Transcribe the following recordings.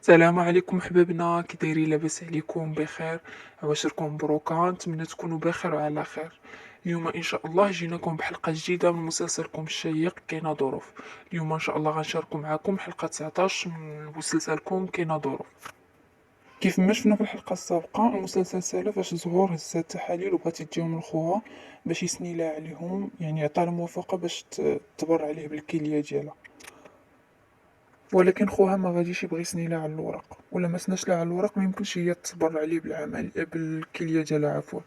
السلام عليكم حبابنا، كي دايرين؟ لاباس عليكم؟ بخير؟ عواشركم مبروكة، نتمنى تكونوا بخير وعلى خير. اليوم ان شاء الله جيناكم بحلقه جديده من مسلسلكم الشيق كاينه ظروف. اليوم ان شاء الله غنشاركوا معكم حلقه 19 من مسلسلكم كاينه ظروف. كيف ما شفنا في الحلقه السابقه، المسلسل سالا فاش زهور هزات التحاليل وبغات تديهم لخوها باش يسني لها عليهم، يعني عطاها الموافقه باش تبر عليه بالكليه ديالها. ولكن خوها ما غاديش يبغي يسني لها على الورق، ولا ما سناش لها على الورق ما يمكنش هي تصبر عليه بالعمل بالكليه ديالها عفوا.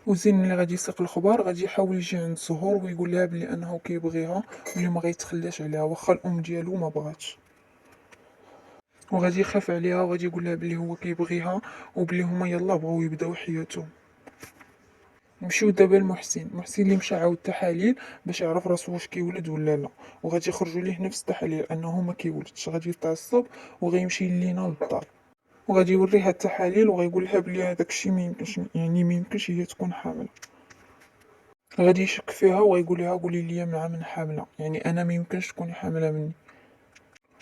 وزين اللي غادي يسيق الخبر غادي يحاول يجي عند زهور ويقول لها بلي انه كيبغيها واللي ما غيتخلاش عليها واخا الام ديالو ما بغاتش، وغادي يخاف عليها وغادي يقول لها بلي هو كيبغيها وبلي هما يلا بغاو يبداو حياتهم. نمشيو دابا محسن اللي مشى عاود التحاليل باش يعرف راسو واش كيولد ولا لا، وغادي يخرجوا ليه نفس التحاليل انه ما كيولدش. غادي يتعصب وغيمشي لينا للدار وغادي يوريها التحاليل وغيقول لها بلي هذاك الشيء ما يمكنش، يعني ما يمكنش هي تكون حامل. غادي يشك فيها وغيقول لها قولي لي مع من حامله، يعني انا ما يمكنش تكوني حامله مني.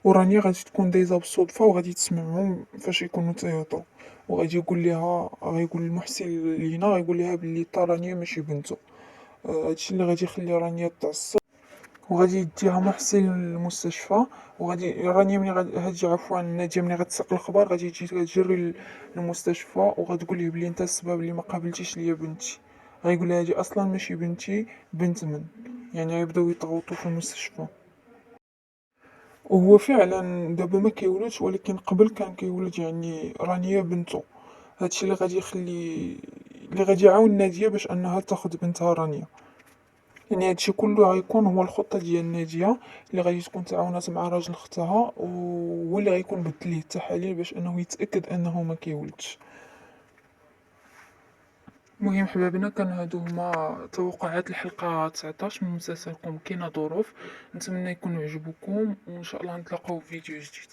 ورانيا غادي تكون دايزه بالصدفه وغادي تسمعهم فاش يكونوا تيهضروا، وغادي يقول لها، غيقول المحسن لينا غيقول لها بلي تا رانيا ماشي بنته. هادشي اللي غادي يخلي رانيا تعصب، وغادي يديها محسن للمستشفى. وغادي رانيا ملي هادي عفوا نادية ملي غتسيق الخبر غادي تجي تجري للمستشفى وغتقول ليه بلي انت السبب اللي ما قابلتيش ليا بنتي. غيقول لها هادي اصلا ماشي بنتي، بنت من. يعني غيبداو يتغوطوا في المستشفى. وهو فعلا دابا ما كيولدش، ولكن قبل كان كيولد، يعني رانيا بنته. هادشي اللي غادي يخلي، اللي غادي يعاون نادية باش انها تاخد بنتها رانيا. يعني هادشي كله غيكون هو الخطة ديال نادية اللي غادي تكون تعاونات مع راجل اختها، وهو اللي غيكون بدل ليه التحاليل باش انه يتأكد انه ما كيولدش. المهم حبابنا، كان هادو هما توقعات الحلقة 19 من مسلسلكم كاينة ظروف. نتمنى يكونوا عجبوكم، وان شاء الله نتلاقاو في فيديو جديد.